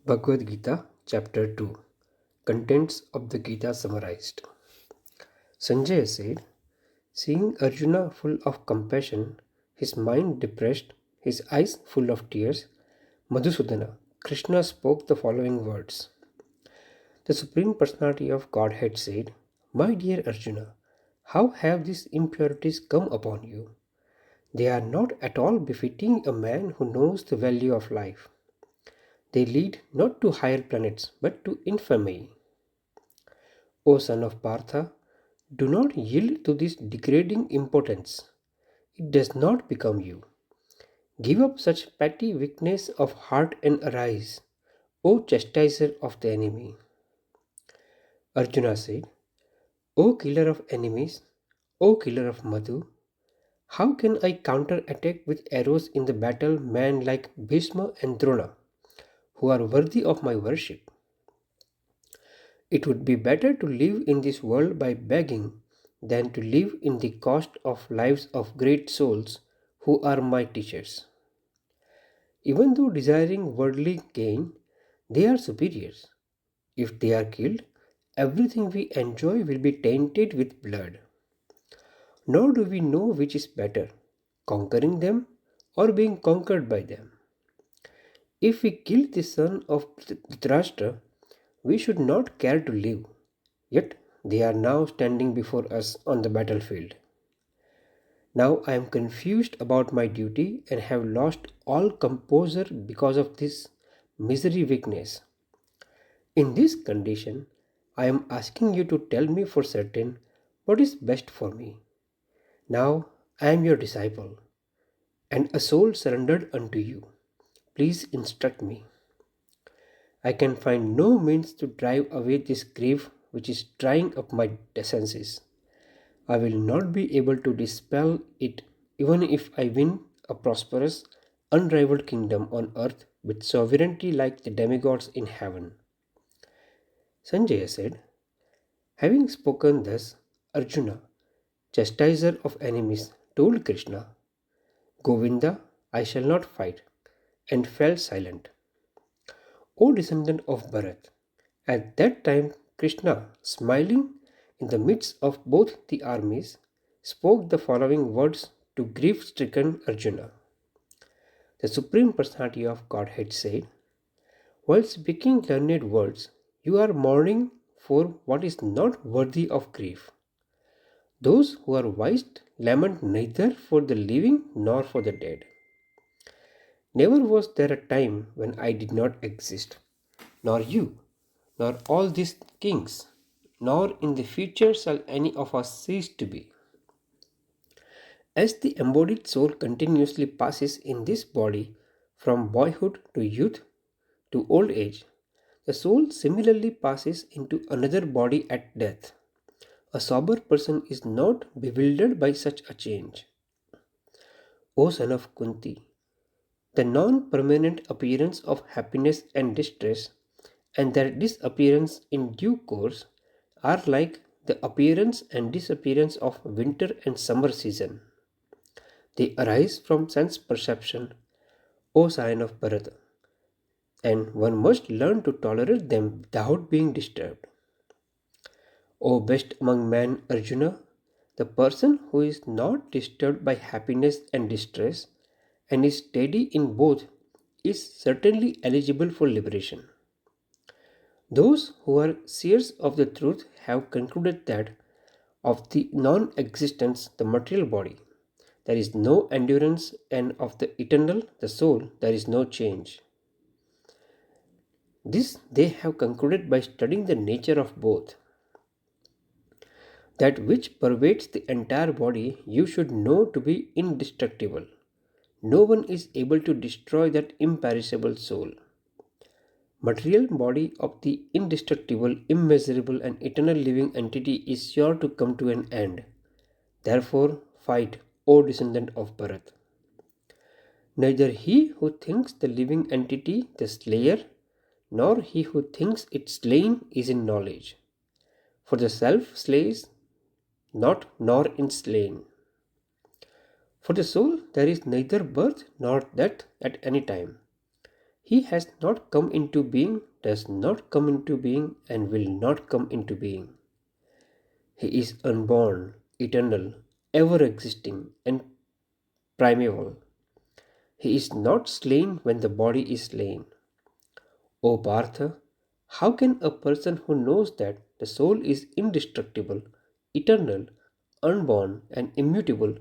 Bhagavad Gita, Chapter 2. Contents of the Gita summarized. Sanjay said, seeing Arjuna full of compassion, his mind depressed, his eyes full of tears, Madhusudana, Krishna spoke the following words. The Supreme Personality of Godhead said, my dear Arjuna, how have these impurities come upon you? They are not at all befitting a man who knows the value of life. They lead not to higher planets but to infamy. O son of Partha, do not yield to this degrading impotence. It does not become you. Give up such petty weakness of heart and arise, O chastiser of the enemy. Arjuna said, O killer of enemies, O killer of Madhu, how can I counter-attack with arrows in the battle men like Bhishma and Drona, who are worthy of my worship? It would be better to live in this world by begging than to live in the cost of lives of great souls who are my teachers. Even though desiring worldly gain, they are superiors. If they are killed, everything we enjoy will be tainted with blood. Nor do we know which is better, conquering them or being conquered by them. If we kill the son of Dhritarashtra, we should not care to live. Yet they are now standing before us on the battlefield. Now I am confused about my duty and have lost all composure because of this misery weakness. In this condition, I am asking you to tell me for certain what is best for me. Now I am your disciple and a soul surrendered unto you. Please instruct me. I can find no means to drive away this grief which is drying up my senses. I will not be able to dispel it even if I win a prosperous, unrivaled kingdom on earth with sovereignty like the demigods in heaven. Sanjaya said, having spoken thus, Arjuna, chastiser of enemies, told Krishna, Govinda, I shall not fight, and fell silent. O descendant of Bharat, at that time Krishna, smiling in the midst of both the armies, spoke the following words to grief stricken Arjuna. The Supreme Personality of Godhead said, while speaking learned words, you are mourning for what is not worthy of grief. Those who are wise lament neither for the living nor for the dead. Never was there a time when I did not exist, nor you, nor all these kings, nor in the future shall any of us cease to be. As the embodied soul continuously passes in this body from boyhood to youth to old age, the soul similarly passes into another body at death. A sober person is not bewildered by such a change. O son of Kunti, the non permanent appearance of happiness and distress and their disappearance in due course are like the appearance and disappearance of winter and summer season. They arise from sense perception, O sign of Bharata, and one must learn to tolerate them without being disturbed. O best among men, Arjuna, the person who is not disturbed by happiness and distress and is steady in both is certainly eligible for liberation. Those who are seers of the truth have concluded that of the non existence, the material body, there is no endurance, and of the eternal, the soul, there is no change. This they have concluded by studying the nature of both. That which pervades the entire body you should know to be indestructible. No one is able to destroy that imperishable soul. Material body of the indestructible, immeasurable and eternal living entity is sure to come to an end. Therefore fight, O descendant of Bharat. Neither he who thinks the living entity the slayer, nor he who thinks it slain is in knowledge. For the self slays not nor in slain. For the soul there is neither birth nor death at any time. He has not come into being, does not come into being, and will not come into being. He is unborn, eternal, ever existing, and primeval. He is not slain when the body is slain. O Partha, how can a person who knows that the soul is indestructible, eternal, unborn, and immutable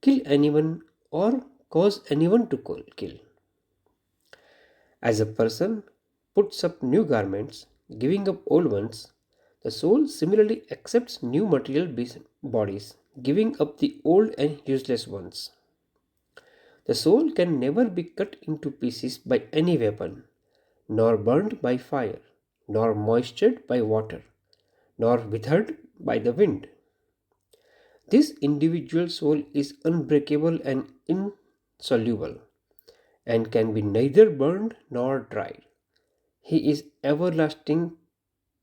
kill anyone or cause anyone to kill? As a person puts up new garments, giving up old ones, the soul similarly accepts new material bodies, giving up the old and useless ones. The soul can never be cut into pieces by any weapon, nor burned by fire, nor moistured by water, nor withered by the wind. This individual soul is unbreakable and insoluble, and can be neither burned nor dried. He is everlasting,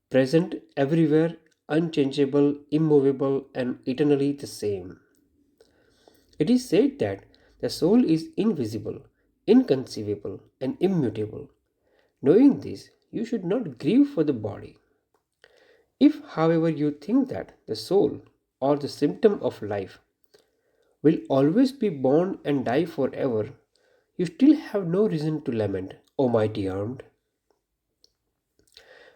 present everywhere, unchangeable, immovable, and eternally the same. It is said that the soul is invisible, inconceivable, and immutable. Knowing this, you should not grieve for the body. If, however, you think that the soul, or the symptom of life, will always be born and die forever, you still have no reason to lament, O mighty armed.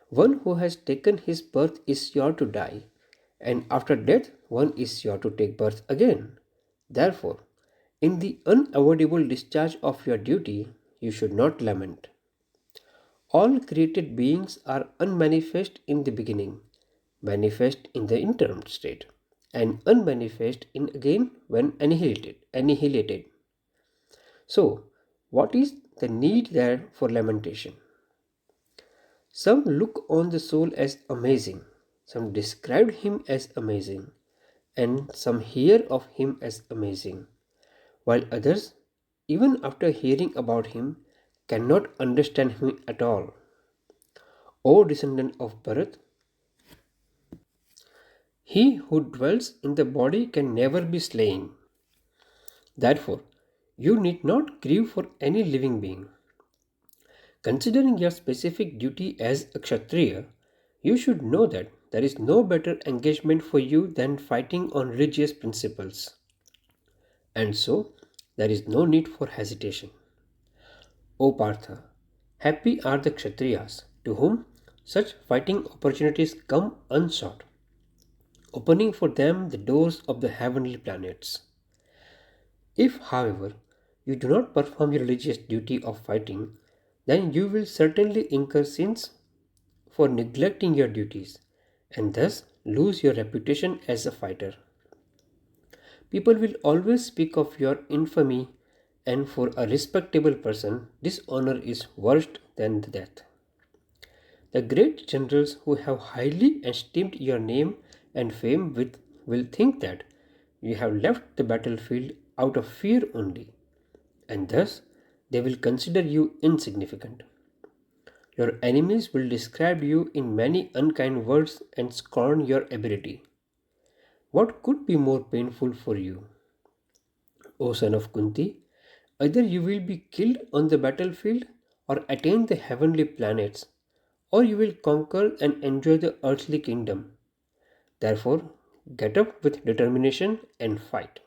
One who has taken his birth is sure to die, and after death one is sure to take birth again. Therefore, in the unavoidable discharge of your duty, you should not lament. All created beings are unmanifest in the beginning, manifest in the interim state, and unmanifest in again when annihilated. So, what is the need there for lamentation? Some look on the soul as amazing, some describe him as amazing, and some hear of him as amazing, while others, even after hearing about him, cannot understand him at all. O descendant of Bharat, he who dwells in the body can never be slain. Therefore, you need not grieve for any living being. Considering your specific duty as a Kshatriya, you should know that there is no better engagement for you than fighting on religious principles. And so, there is no need for hesitation. O Partha, happy are the Kshatriyas to whom such fighting opportunities come unsought, opening for them the doors of the heavenly planets. If, however, you do not perform your religious duty of fighting, then you will certainly incur sins for neglecting your duties and thus lose your reputation as a fighter. People will always speak of your infamy, and for a respectable person, dishonor is worse than death. The great generals who have highly esteemed your name and fame will think that you have left the battlefield out of fear only, and thus they will consider you insignificant. Your enemies will describe you in many unkind words and scorn your ability. What could be more painful for you, O son of Kunti? Either you will be killed on the battlefield or attain the heavenly planets, or you will conquer and enjoy the earthly kingdom. Therefore, get up with determination and fight.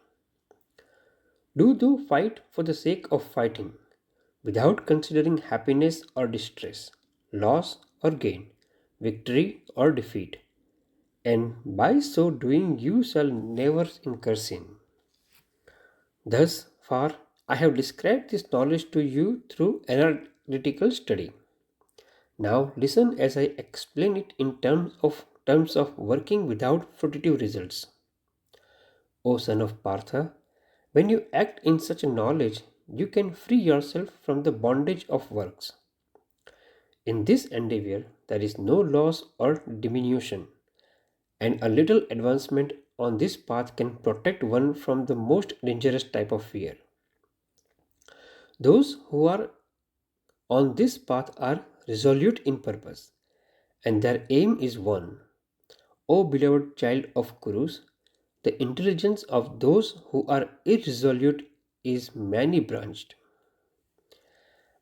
Do thou fight for the sake of fighting, without considering happiness or distress, loss or gain, victory or defeat, and by so doing you shall never incur sin. Thus far, I have described this knowledge to you through analytical study. Now listen as I explain it in terms of working without fruitive results. O son of Partha, when you act in such knowledge, you can free yourself from the bondage of works. In this endeavor, there is no loss or diminution, and a little advancement on this path can protect one from the most dangerous type of fear. Those who are on this path are resolute in purpose, and their aim is one. O beloved child of Kurus, the intelligence of those who are irresolute is many branched.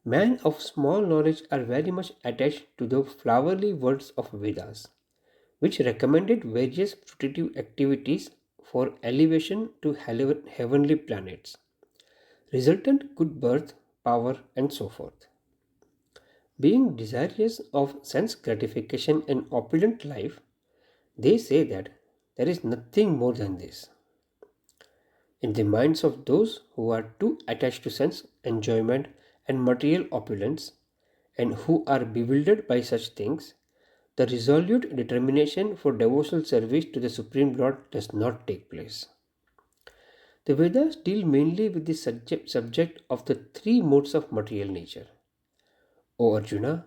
Men of small knowledge are very much attached to the flowery words of Vedas, which recommended various fruitive activities for elevation to heavenly planets, resultant good birth, power, and so forth. Being desirous of sense gratification and opulent life, they say that there is nothing more than this. In the minds of those who are too attached to sense enjoyment and material opulence, and who are bewildered by such things, the resolute determination for devotional service to the Supreme Lord does not take place. The Vedas deal mainly with the subject of the three modes of material nature. O Arjuna,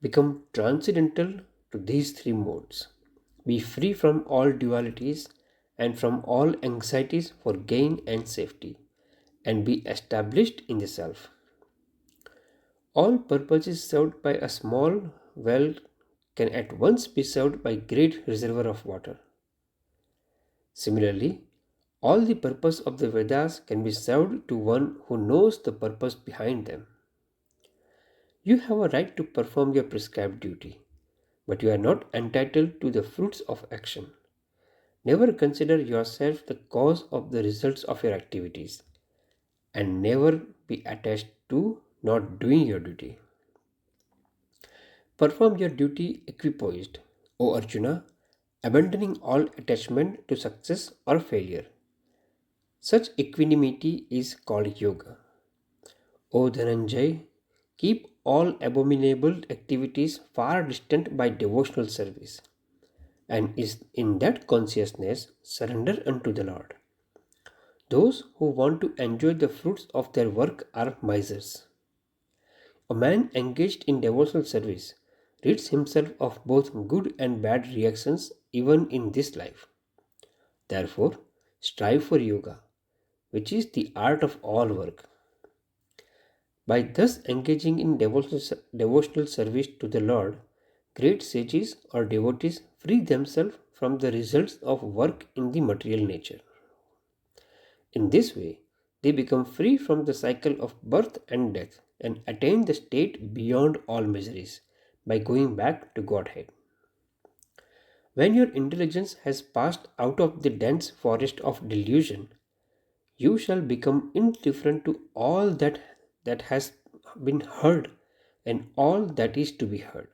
become transcendental to these three modes. Be free from all dualities and from all anxieties for gain and safety, and be established in the self. All purposes served by a small well can at once be served by great reservoir of water. Similarly, all the purpose of the Vedas can be served to one who knows the purpose behind them. You have a right to perform your prescribed duty, but you are not entitled to the fruits of action. Never consider yourself the cause of the results of your activities, and never be attached to not doing your duty. Perform your duty equipoised, O Arjuna, abandoning all attachment to success or failure. Such equanimity is called yoga. O Dhananjay, keep all abominable activities far distant by devotional service, and is in that consciousness surrender unto the Lord. Those who want to enjoy the fruits of their work are misers. A man engaged in devotional service rids himself of both good and bad reactions even in this life. Therefore, strive for yoga, which is the art of all work. By thus engaging in devotional service to the Lord, great sages or devotees free themselves from the results of work in the material nature. In this way, they become free from the cycle of birth and death and attain the state beyond all miseries by going back to Godhead. When your intelligence has passed out of the dense forest of delusion, you shall become indifferent to all that has been heard and all that is to be heard.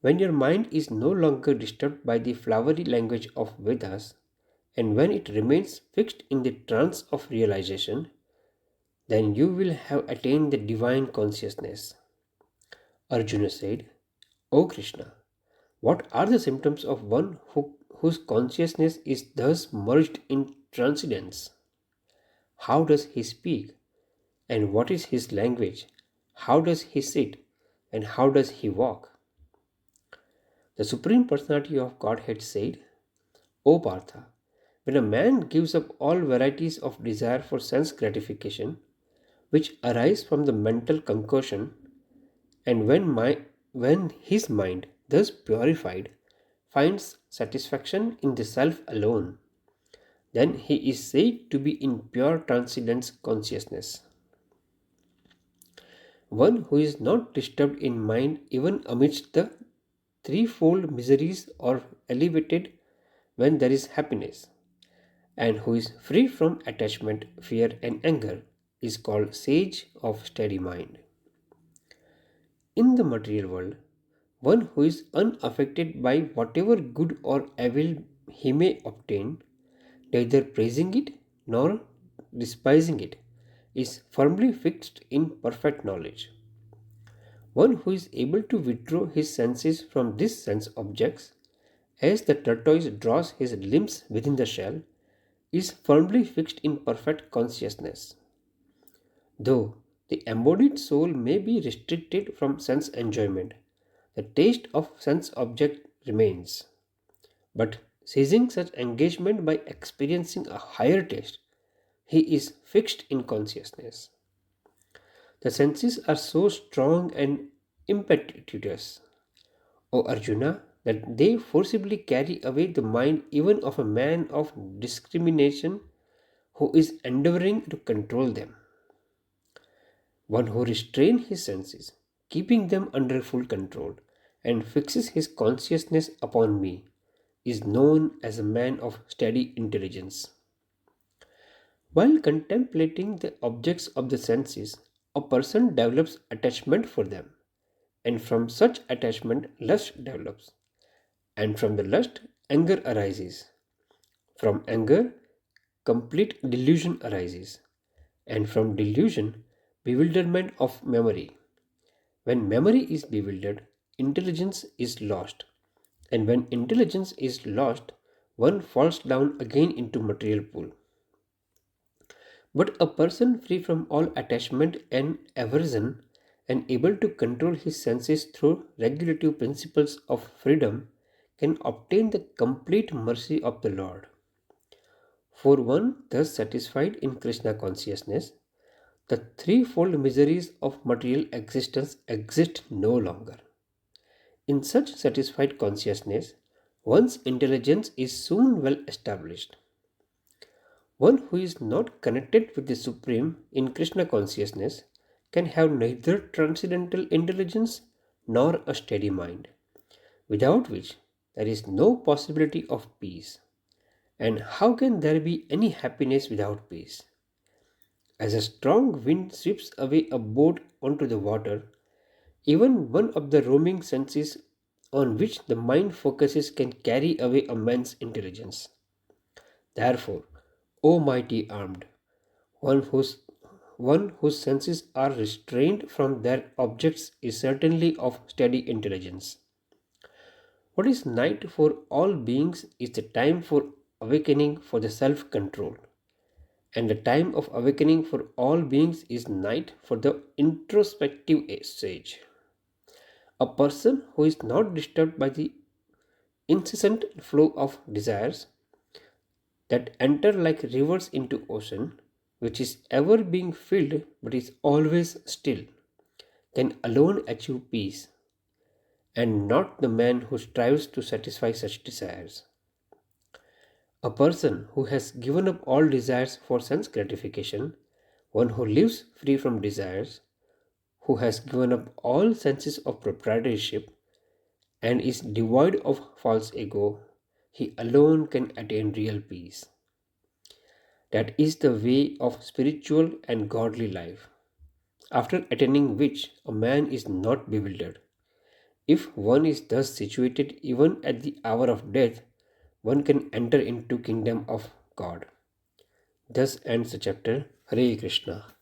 When your mind is no longer disturbed by the flowery language of Vedas, and when it remains fixed in the trance of realization, then you will have attained the divine consciousness. Arjuna said, O Krishna, what are the symptoms of one whose consciousness is thus merged in transcendence? How does he speak? And what is his language? How does he sit? And how does he walk? The Supreme Personality of Godhead said, O Partha, when a man gives up all varieties of desire for sense gratification, which arise from the mental concussion, and when his mind, thus purified, finds satisfaction in the self alone, then he is said to be in pure transcendence consciousness. One who is not disturbed in mind even amidst the threefold miseries or elevated when there is happiness, and who is free from attachment, fear, and anger, is called sage of steady mind. In the material world, one who is unaffected by whatever good or evil he may obtain, neither praising it nor despising it, is firmly fixed in perfect knowledge. One who is able to withdraw his senses from these sense objects, as the tortoise draws his limbs within the shell, is firmly fixed in perfect consciousness. Though the embodied soul may be restricted from sense enjoyment, the taste of sense object remains. But ceasing such engagement by experiencing a higher taste, he is fixed in consciousness. The senses are so strong and impetuous, O Arjuna, that they forcibly carry away the mind even of a man of discrimination who is endeavoring to control them. One who restrains his senses, keeping them under full control, and fixes his consciousness upon me, is known as a man of steady intelligence. While contemplating the objects of the senses, a person develops attachment for them, and from such attachment, lust develops, and from the lust, anger arises. From anger, complete delusion arises, and from delusion, bewilderment of memory. When memory is bewildered, intelligence is lost, and when intelligence is lost, one falls down again into material pool. But a person free from all attachment and aversion and able to control his senses through regulative principles of freedom can obtain the complete mercy of the Lord. For one thus satisfied in Krishna consciousness, the threefold miseries of material existence exist no longer. In such satisfied consciousness, one's intelligence is soon well established. One who is not connected with the Supreme in Krishna consciousness can have neither transcendental intelligence nor a steady mind, without which there is no possibility of peace. And how can there be any happiness without peace? As a strong wind sweeps away a boat onto the water, even one of the roaming senses on which the mind focuses can carry away a man's intelligence. Therefore, O mighty armed, one whose one whose senses are restrained from their objects is certainly of steady intelligence. What is night for all beings is the time for awakening for the self control, and the time of awakening for all beings is night for the introspective sage. A person who is not disturbed by the incessant flow of desires that enter like rivers into ocean, which is ever being filled but is always still, can alone achieve peace, and not the man who strives to satisfy such desires. A person who has given up all desires for sense gratification, one who lives free from desires, who has given up all senses of proprietorship, and is devoid of false ego, he alone can attain real peace. That is the way of spiritual and godly life, after attaining which a man is not bewildered. If one is thus situated even at the hour of death, one can enter into kingdom of God. Thus ends the chapter. Hare Krishna.